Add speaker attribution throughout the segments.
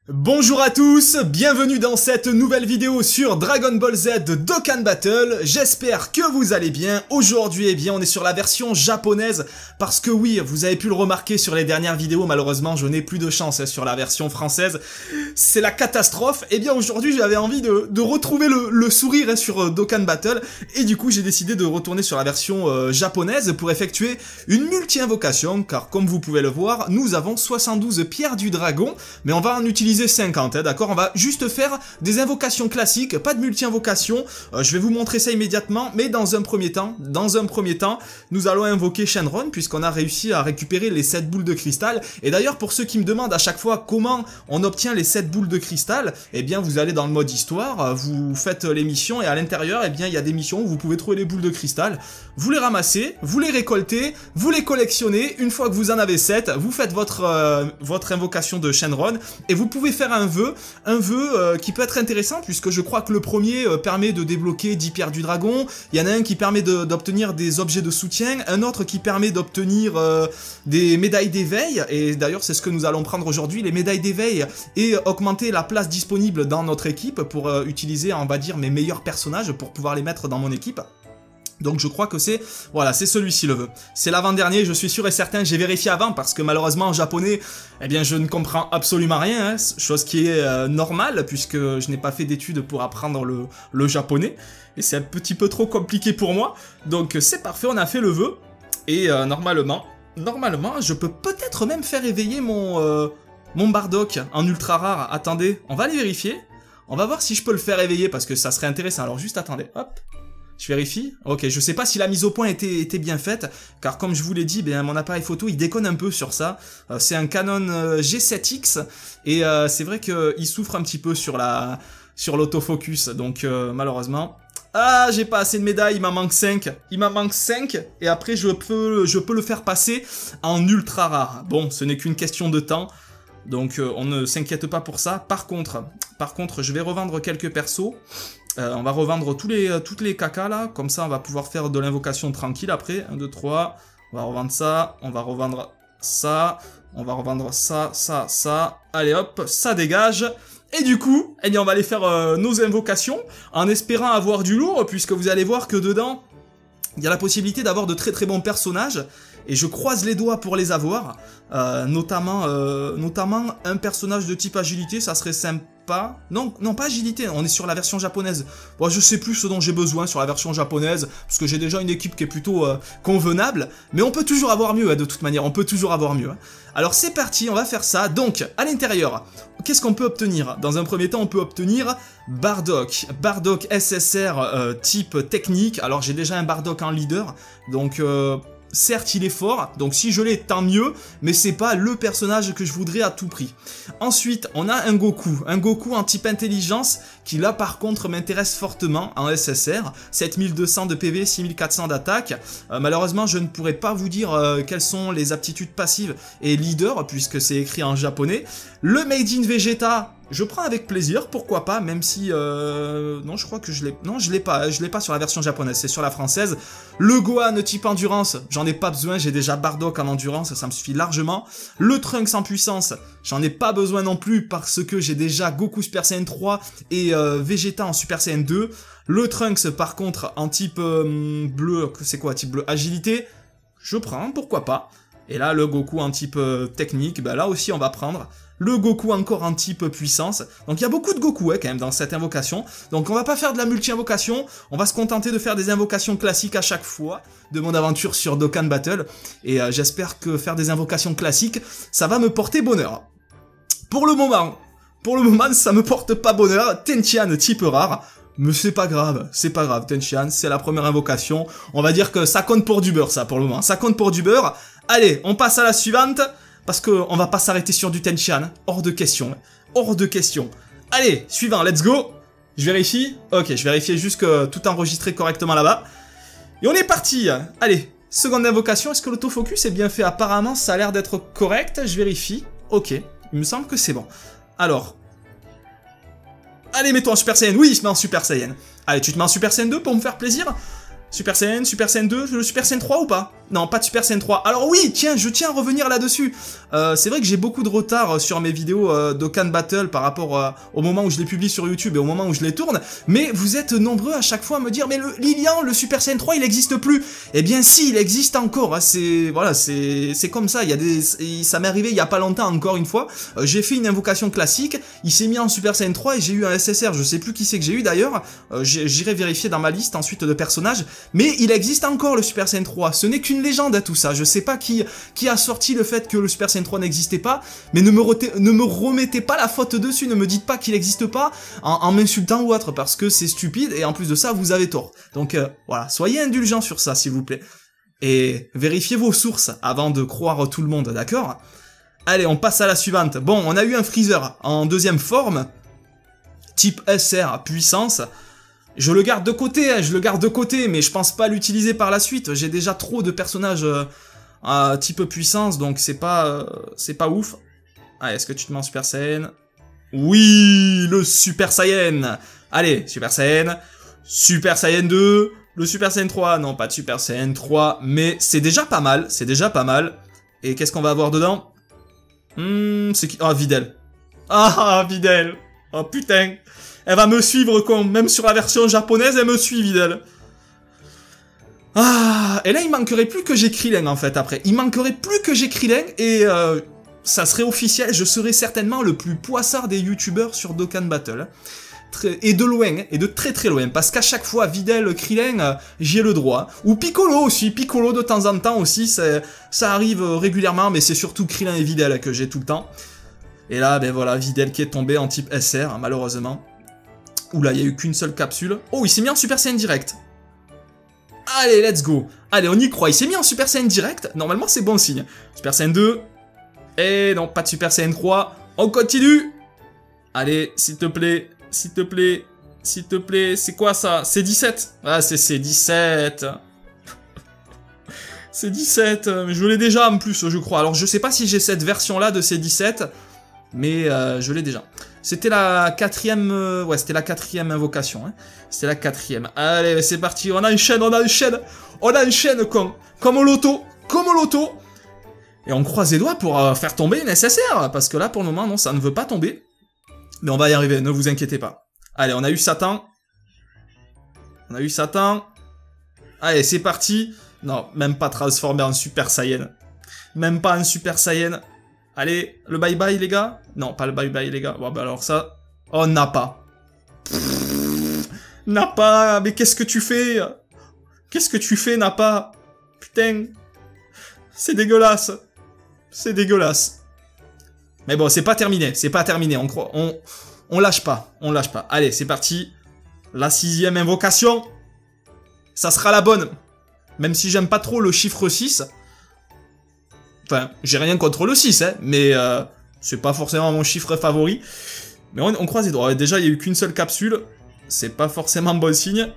Speaker 1: Bonjour à tous, bienvenue dans cette nouvelle vidéo sur Dragon Ball Z Dokkan Battle. J'espère que vous allez bien. Aujourd'hui, on est sur la version japonaise parce que oui, vous avez pu le remarquer sur les dernières vidéos, malheureusement, je n'ai plus de chance sur la version française. C'est la catastrophe. Aujourd'hui, j'avais envie de retrouver le sourire sur Dokkan Battle et du coup, j'ai décidé de retourner sur la version japonaise pour effectuer une multi-invocation car comme vous pouvez le voir, nous avons 72 pierres du dragon, mais on va en utiliser 50, d'accord. On va juste faire des invocations classiques, pas de multi-invocation. Je vais vous montrer ça immédiatement, mais dans un premier temps, nous allons invoquer Shenron, puisqu'on a réussi à récupérer les 7 boules de cristal. Et d'ailleurs, pour ceux qui me demandent à chaque fois comment on obtient les 7 boules de cristal, vous allez dans le mode histoire, vous faites les missions, et à l'intérieur, il y a des missions où vous pouvez trouver les boules de cristal. Vous les ramassez, vous les récoltez, vous les collectionnez. Une fois que vous en avez 7, vous faites votre invocation de Shenron, et vous pouvez faire un vœu qui peut être intéressant puisque je crois que le premier permet de débloquer 10 pierres du dragon, il y en a un qui permet d'obtenir des objets de soutien, un autre qui permet d'obtenir des médailles d'éveil, et d'ailleurs c'est ce que nous allons prendre aujourd'hui, les médailles d'éveil, et augmenter la place disponible dans notre équipe pour utiliser, on va dire, mes meilleurs personnages pour pouvoir les mettre dans mon équipe. Donc je crois que c'est celui-ci le vœu. C'est l'avant-dernier, je suis sûr et certain, j'ai vérifié avant parce que malheureusement en japonais, je ne comprends absolument rien, chose qui est normale puisque je n'ai pas fait d'études pour apprendre le japonais et c'est un petit peu trop compliqué pour moi. Donc c'est parfait, on a fait le vœu et normalement, je peux peut-être même faire éveiller mon Bardock en ultra rare. Attendez, on va aller vérifier. On va voir si je peux le faire éveiller parce que ça serait intéressant. Alors juste attendez, hop. Je vérifie. Ok, je sais pas si la mise au point était bien faite, car comme je vous l'ai dit, mon appareil photo il déconne un peu sur ça. C'est un Canon G7X et c'est vrai qu'il souffre un petit peu sur l'autofocus, donc malheureusement. Ah, j'ai pas assez de médailles, il m'en manque 5. Il m'en manque 5 et après je peux le faire passer en ultra rare. Bon, ce n'est qu'une question de temps. Donc on ne s'inquiète pas pour ça. Par contre, je vais revendre quelques persos. On va revendre toutes les cacas là, comme ça on va pouvoir faire de l'invocation tranquille après. 1, 2, 3, on va revendre ça, on va revendre ça, on va revendre ça, ça. Allez hop, ça dégage. Et du coup, on va aller faire nos invocations en espérant avoir du lourd, puisque vous allez voir que dedans, il y a la possibilité d'avoir de très très bons personnages. Et je croise les doigts pour les avoir, notamment un personnage de type agilité, ça serait sympa. Non, pas agilité, on est sur la version japonaise. Bon, je sais plus ce dont j'ai besoin sur la version japonaise, parce que j'ai déjà une équipe qui est plutôt convenable, mais on peut toujours avoir mieux, de toute manière, on peut toujours avoir mieux. Alors c'est parti, on va faire ça. Donc, à l'intérieur, qu'est-ce qu'on peut obtenir? Dans un premier temps, on peut obtenir Bardock SSR type technique. Alors j'ai déjà un Bardock en leader, donc... certes, il est fort, donc si je l'ai, tant mieux, mais c'est pas le personnage que je voudrais à tout prix. Ensuite, on a un Goku en type intelligence, qui là par contre m'intéresse fortement en SSR, 7200 de PV, 6400 d'attaque. Malheureusement, je ne pourrais pas vous dire quelles sont les aptitudes passives et leader, puisque c'est écrit en japonais. Le Made in Vegeta, je prends avec plaisir, pourquoi pas, même si... non, je crois que je l'ai... Non, je l'ai pas sur la version japonaise, c'est sur la française. Le Gohan type endurance, j'en ai pas besoin, j'ai déjà Bardock en endurance, ça me suffit largement. Le Trunks en puissance, j'en ai pas besoin non plus, parce que j'ai déjà Goku Super Saiyan 3 et Vegeta en Super Saiyan 2. Le Trunks, par contre, en type bleu, c'est quoi, type bleu agilité, je prends, pourquoi pas. Et là, le Goku en type technique, là aussi on va prendre. Le Goku encore en type puissance. Donc il y a beaucoup de Goku quand même dans cette invocation. Donc on va pas faire de la multi-invocation, on va se contenter de faire des invocations classiques à chaque fois de mon aventure sur Dokkan Battle. Et j'espère que faire des invocations classiques, ça va me porter bonheur. Pour le moment, ça me porte pas bonheur. Tentian type rare. Mais c'est pas grave, Tentian, c'est la première invocation. On va dire que ça compte pour du beurre, ça, pour le moment. Ça compte pour du beurre. Allez, on passe à la suivante. Parce qu'on va pas s'arrêter sur du Tentian, hors de question, Allez, suivant, let's go. Je vérifie. Ok, je vérifie juste que tout est enregistré correctement là-bas. Et on est parti. Allez, seconde invocation, est-ce que l'autofocus est bien fait? Apparemment, ça a l'air d'être correct, je vérifie. Ok, il me semble que c'est bon. Alors... Allez, mets-toi en Super Saiyan. Oui, il se met en Super Saiyan. Allez, tu te mets en Super Saiyan 2 pour me faire plaisir? Super Saiyan, Super Saiyan 2, le Super Saiyan 3 ou pas? Non, pas de Super Saiyan 3. Alors oui, tiens, je tiens à revenir là-dessus. C'est vrai que j'ai beaucoup de retard sur mes vidéos Dokkan Battle par rapport au moment où je les publie sur YouTube et au moment où je les tourne. Mais vous êtes nombreux à chaque fois à me dire, mais Lilian, le Super Saiyan 3, il n'existe plus. Eh bien si, il existe encore. Hein, voilà, c'est comme ça. Ça m'est arrivé il y a pas longtemps encore une fois. J'ai fait une invocation classique. Il s'est mis en Super Saiyan 3 et j'ai eu un SSR. Je sais plus qui c'est que j'ai eu d'ailleurs. J'irai vérifier dans ma liste ensuite de personnages. Mais il existe encore le Super Saiyan 3. Ce n'est qu'une légende à tout ça. Je sais pas qui a sorti le fait que le Super Saiyan 3 n'existait pas, mais ne me remettez pas la faute dessus, ne me dites pas qu'il n'existe pas en m'insultant ou autre, parce que c'est stupide, et en plus de ça, vous avez tort. Donc voilà, soyez indulgents sur ça, s'il vous plaît. Et vérifiez vos sources avant de croire tout le monde, d'accord? Allez, on passe à la suivante. Bon, on a eu un Freezer en deuxième forme, type SR puissance. Je le garde de côté, hein, mais je pense pas l'utiliser par la suite. J'ai déjà trop de personnages type puissance, donc c'est pas ouf. Ah, est-ce que tu te mets en Super Saiyan? Oui, le Super Saiyan. Allez, Super Saiyan, Super Saiyan 2, le Super Saiyan 3. Non, pas de Super Saiyan 3, mais c'est déjà pas mal, Et qu'est-ce qu'on va avoir dedans? C'est qui? Ah, Videl. Ah, Videl. Oh, putain. Elle va me suivre, con. Même sur la version japonaise, elle me suit, Videl. Ah, et là, il manquerait plus que j'ai Krillin, en fait, après. Il manquerait plus que j'ai Krillin, et ça serait officiel. Je serais certainement le plus poissard des youtubeurs sur Dokkan Battle. Et de loin, et de très très loin. Parce qu'à chaque fois, Videl, Krillin, j'y ai le droit. Ou Piccolo aussi. Piccolo, de temps en temps aussi, ça arrive régulièrement, mais c'est surtout Krillin et Videl que j'ai tout le temps. Et là, ben voilà, Videl qui est tombé en type SR, malheureusement. Oula, il n'y a eu qu'une seule capsule. Oh, il s'est mis en Super Saiyan direct. Allez, let's go. Allez, on y croit. Il s'est mis en Super Saiyan direct. Normalement, c'est bon signe. Super Saiyan 2. Et non, pas de Super Saiyan 3. On continue. Allez, s'il te plaît. S'il te plaît. S'il te plaît. C'est quoi ça? C'est 17. Ah, c'est 17. C'est 17. Mais je l'ai déjà en plus, je crois. Alors, je sais pas si j'ai cette version-là de C17. Mais je l'ai déjà. C'était la quatrième... ouais, c'était la quatrième invocation. Hein. C'était la quatrième. Allez, c'est parti. On enchaîne, on enchaîne. On enchaîne comme au loto. Comme au loto. Et on croise les doigts pour faire tomber une SSR. Parce que là, pour le moment, non, ça ne veut pas tomber. Mais on va y arriver, ne vous inquiétez pas. Allez, on a eu Satan. On a eu Satan. Allez, c'est parti. Non, même pas transformé en Super Saiyan. Même pas en Super Saiyan. Allez, le bye-bye, les gars. Non, pas le bye-bye, les gars. Bon, bah alors ça... Oh, Nappa. Nappa, mais qu'est-ce que tu fais? Qu'est-ce que tu fais, Nappa? Putain. C'est dégueulasse. C'est dégueulasse. Mais bon, c'est pas terminé. C'est pas terminé. On lâche pas. On lâche pas. Allez, c'est parti. La 6e invocation. Ça sera la bonne. Même si j'aime pas trop le chiffre 6... Enfin, j'ai rien contre le 6, hein, mais c'est pas forcément mon chiffre favori. Mais on croise les doigts. Déjà, il n'y a eu qu'une seule capsule. C'est pas forcément bon signe.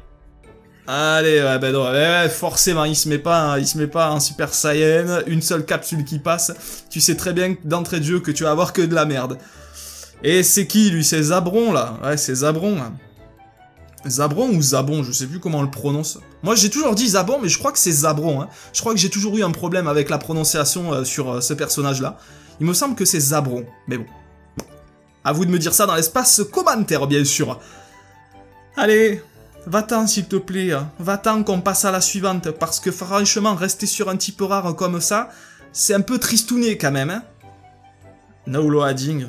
Speaker 1: Allez, ouais, ben non, ouais, forcément, il se met pas en Super Saiyan. Une seule capsule qui passe. Tu sais très bien d'entrée de jeu que tu vas avoir que de la merde. Et c'est qui, lui? C'est Zabron, là. Ouais, c'est Zabron, là. Zabron ou Zabon, je sais plus comment on le prononce. Moi j'ai toujours dit Zabon, mais je crois que c'est Zabron. Hein. Je crois que j'ai toujours eu un problème avec la prononciation sur ce personnage-là. Il me semble que c'est Zabron, mais bon. À vous de me dire ça dans l'espace commentaire, bien sûr. Allez, va-t'en s'il te plaît. Va-t'en qu'on passe à la suivante, parce que franchement, rester sur un type rare comme ça, c'est un peu tristouné quand même. Hein. No loading.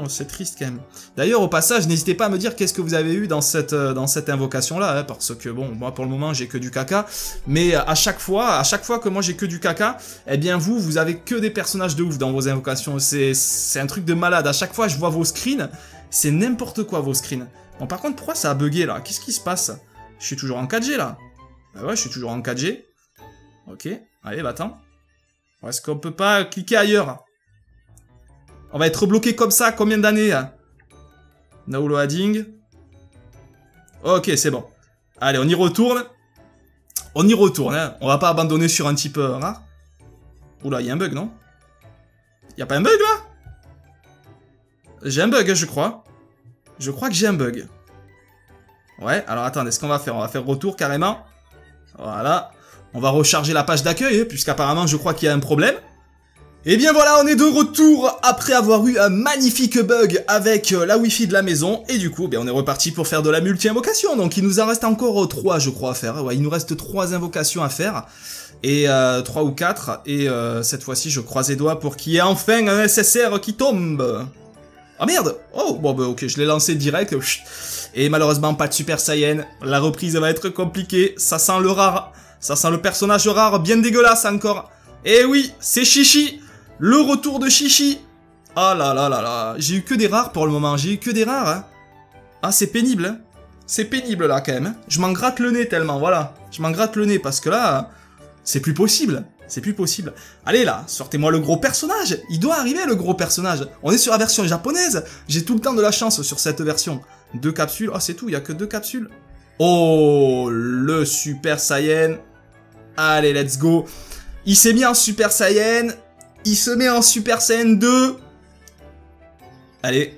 Speaker 1: C'est triste quand même. D'ailleurs, au passage, n'hésitez pas à me dire qu'est-ce que vous avez eu dans cette invocation-là, hein, parce que bon, moi pour le moment j'ai que du caca, mais à chaque fois que moi j'ai que du caca, eh bien vous avez que des personnages de ouf dans vos invocations. C'est un truc de malade. À chaque fois je vois vos screens, c'est n'importe quoi vos screens. Bon, par contre, pourquoi ça a bugué là? Qu'est-ce qui se passe? Je suis toujours en 4G là. Bah ouais, je suis toujours en 4G. Ok, allez, va-t'en. Est-ce qu'on peut pas cliquer ailleurs? On va être bloqué comme ça, combien d'années? No loading. Ok, c'est bon. Allez, on y retourne. On y retourne, hein. On va pas abandonner sur un type rare. Oula, il y a un bug, non? Y a pas un bug, là? J'ai un bug, je crois. Je crois que j'ai un bug. Ouais, alors attendez, ce qu'on va faire? On va faire retour, carrément. Voilà. On va recharger la page d'accueil, puisqu'apparemment je crois qu'il y a un problème. Et bien voilà, on est de retour après avoir eu un magnifique bug avec la Wi-Fi de la maison. Et du coup, on est reparti pour faire de la multi-invocation. Donc il nous en reste encore 3, je crois, à faire. Ouais, il nous reste 3 invocations à faire. Et 3 ou 4. Et cette fois-ci, je croise les doigts pour qu'il y ait enfin un SSR qui tombe. Ah merde! Oh, bon, ok, je l'ai lancé direct. Et malheureusement, pas de Super Saiyan. La reprise va être compliquée. Ça sent le rare. Ça sent le personnage rare, bien dégueulasse encore. Et oui, c'est Chichi. Le retour de Chichi. Ah là là là là. J'ai eu que des rares pour le moment. J'ai eu que des rares. Hein. Ah, c'est pénible. Hein. C'est pénible là quand même. Hein. Je m'en gratte le nez tellement, voilà. Je m'en gratte le nez parce que là, c'est plus possible. C'est plus possible. Allez là, sortez-moi le gros personnage. Il doit arriver le gros personnage. On est sur la version japonaise. J'ai tout le temps de la chance sur cette version. 2 capsules. Oh, c'est tout. Il n'y a que 2 capsules. Oh, le Super Saiyan. Allez, let's go. Il s'est mis en Super Saiyan. Il se met en Super Saiyan 2. Allez.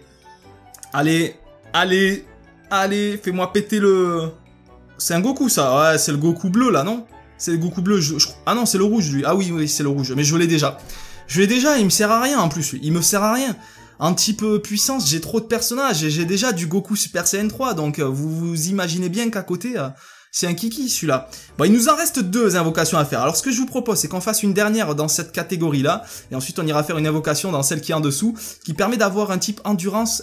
Speaker 1: Allez. Allez. Allez. Fais-moi péter le... C'est un Goku, ça. Ouais, c'est le Goku bleu, là, non? C'est le Goku bleu. Ah non, c'est le rouge, lui. Ah oui, oui, c'est le rouge. Mais je l'ai déjà. Je l'ai déjà. Il me sert à rien, en plus. Il me sert à rien. En type puissance, j'ai trop de personnages. Et j'ai déjà du Goku Super Saiyan 3. Donc, vous imaginez bien qu'à côté... c'est un kiki, celui-là. Bon, il nous en reste 2 invocations à faire. Alors, ce que je vous propose, c'est qu'on fasse une dernière dans cette catégorie-là. Et ensuite, on ira faire une invocation dans celle qui est en dessous, qui permet d'avoir un type endurance